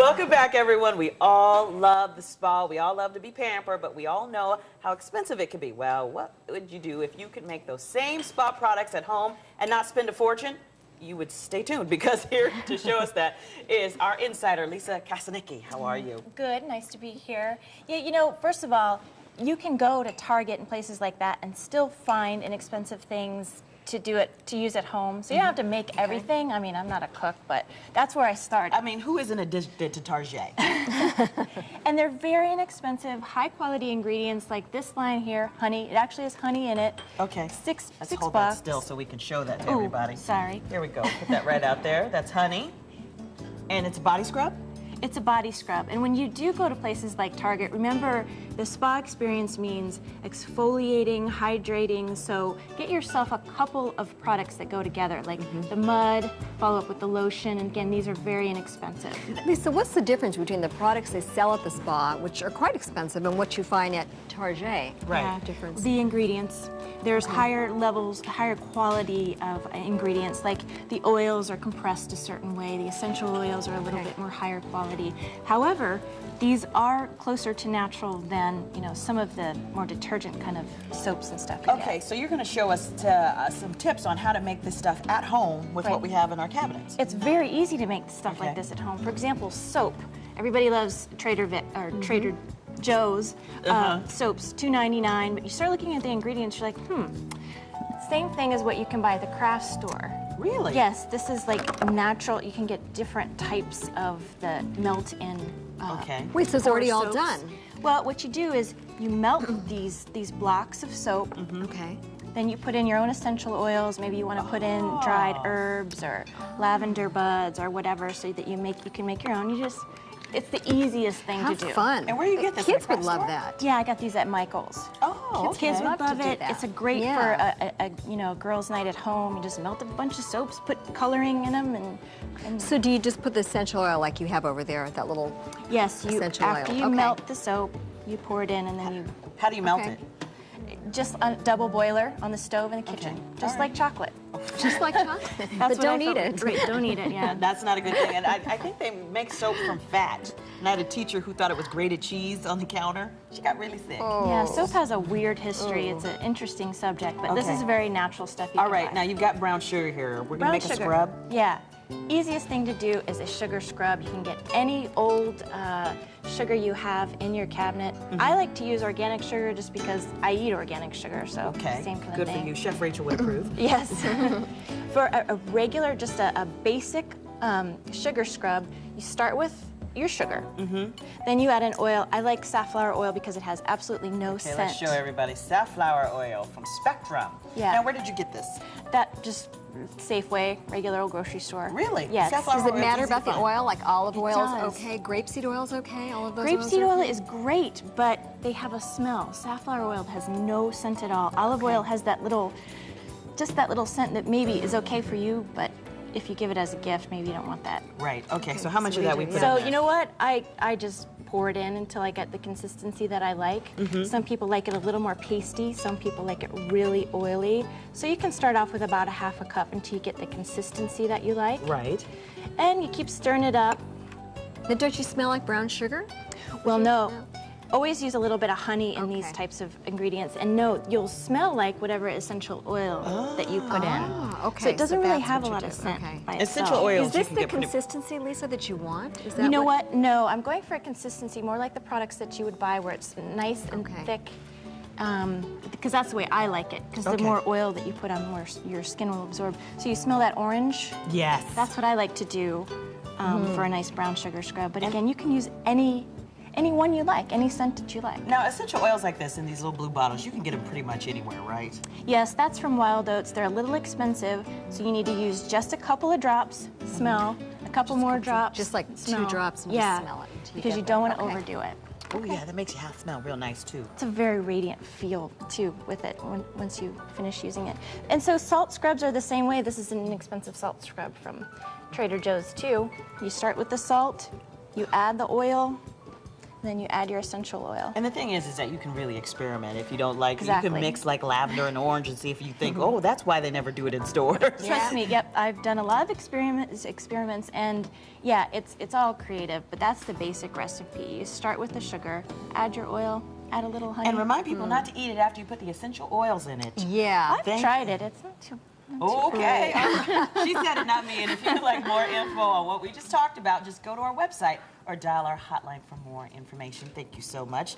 Welcome back, everyone. We all love the spa. We all love to be pampered, but we all know how expensive it can be. Well, what would you do if you could make those same spa products at home and not spend a fortune? You would stay tuned, because here to show us that is our insider, Lisa Kasanicky. How are you? Good. Nice to be here. Yeah, you know, first of all, you can go to Target and places like that and still find inexpensive things to use at home. So you don't have to make everything. I mean, I'm not a cook, but that's where I started. I mean, who isn't addicted to Target? And they're very inexpensive, high quality ingredients like this line here, honey. It actually has honey in it. Okay. Let's hold that still so we can show that to everybody. Sorry. Here we go. Put that right out there. That's honey. And it's a body scrub? It's a body scrub. And when you do go to places like Target, remember the spa experience means exfoliating, hydrating, so get yourself a couple of products that go together, like the mud, follow up with the lotion, and again, these are very inexpensive. Lisa, what's the difference between the products they sell at the spa, which are quite expensive, and what you find at Target? Right. Difference. The ingredients. There's higher levels, higher quality of ingredients, like the oils are compressed a certain way, the essential oils are a little bit more higher quality. However, these are closer to natural than, you know, some of the more detergent kind of soaps and stuff. Okay, so you're going to show us some tips on how to make this stuff at home with what we have in our cabinets. It's very easy to make stuff like this at home. For example, soap. Everybody loves Trader Joe's soaps, $2.99, but you start looking at the ingredients, you're like, same thing as what you can buy at the craft store. Really? Yes, this is like natural. You can get different types of the melt-in. Wait, so it's already all done? Well, what you do is you melt these blocks of soap. Okay. Then you put in your own essential oils. Maybe you want to put in dried herbs or lavender buds or whatever, so that you can make your own. It's the easiest thing to do. How fun. And where do you get this? Kids would love that. Yeah, I got these at Michael's. Oh, okay. Kids would love it. that. It's a great for a girls' night at home. You just melt a bunch of soaps, put coloring in them, and So do you just put the essential oil like you have over there, that little yes, essential after oil? you melt the soap, you pour it in, and then you How do you melt it? just a double boiler on the stove in the kitchen, just like chocolate. Just like chocolate? That's But don't eat it. Right, don't eat it, yeah. That's not a good thing. And I think they make soap from fat. And I had a teacher who thought it was grated cheese on the counter. She got really sick. Yeah, soap has a weird history. It's an interesting subject, but this is very natural stuff you All can right, buy. now you've got brown sugar here. We're going to make a scrub. Yeah. Easiest thing to do is a sugar scrub. You can get any old sugar you have in your cabinet. I like to use organic sugar just because I eat organic sugar, so same kind of good thing. for you. Chef Rachel would approve. Yes. For a regular, just a basic sugar scrub, you start with your sugar. Then you add an oil. I like safflower oil because it has absolutely no scent. Let's show everybody safflower oil from Spectrum. Yeah. Now, where did you get this? That just Safeway, regular old grocery store. Really? Yes. Does it matter about the oil? Like olive oil does. is okay, grapeseed oil is okay, all of those Grapeseed oils are oil okay? is great, but they have a smell. Safflower oil has no scent at all. Olive oil has that little, just that little scent that maybe is okay for you, but if you give it as a gift, maybe you don't want that. Right, okay, so how much of that we put in So there? you know what? I just pour it in until I get the consistency that I like. Some people like it a little more pasty. Some people like it really oily. So you can start off with about a half a cup until you get the consistency that you like. Right. And you keep stirring it up. Now, don't you smell like brown sugar? Well, no. Always use a little bit of honey in these types of ingredients, and no, you'll smell like whatever essential oil that you put in. Okay. So it doesn't really that's have a what lot you of do. scent Okay. by Essential itself. oils. Is this you can the get pretty- consistency, Lisa, that you want? Is that You know what? No, I'm going for a consistency more like the products that you would buy, where it's nice and thick. Because that's the way I like it. Because the more oil that you put on, more your skin will absorb. So you smell that orange? Yes. That's what I like to do for a nice brown sugar scrub. But again, you can use any one you like, any scent that you like. Now, essential oils like this in these little blue bottles, you can get them pretty much anywhere, right? Yes, that's from Wild Oats. They're a little expensive, so you need to use just a couple of drops, smell, a couple more drops, just like smell. 2 drops and yeah, just smell it until because get you that. don't want to overdo it. Oh, yeah, that makes your house smell real nice, too. It's a very radiant feel, too, with it once you finish using it. And so salt scrubs are the same way. This is an inexpensive salt scrub from Trader Joe's, too. You start with the salt, you add the oil, then you add your essential oil. And the thing is that you can really experiment. If you don't like it, you Exactly. can mix like lavender and orange and see if you think, oh, that's why they never do it in stores. Trust me, yep, I've done a lot of experiments, and yeah, it's all creative, but that's the basic recipe. You start with the sugar, add your oil, add a little honey. And remind people not to eat it after you put the essential oils in it. Yeah. I've tried it. It's not too. Okay. She said it, not me. And if you'd like more info on what we just talked about, just go to our website or dial our hotline for more information. Thank you so much.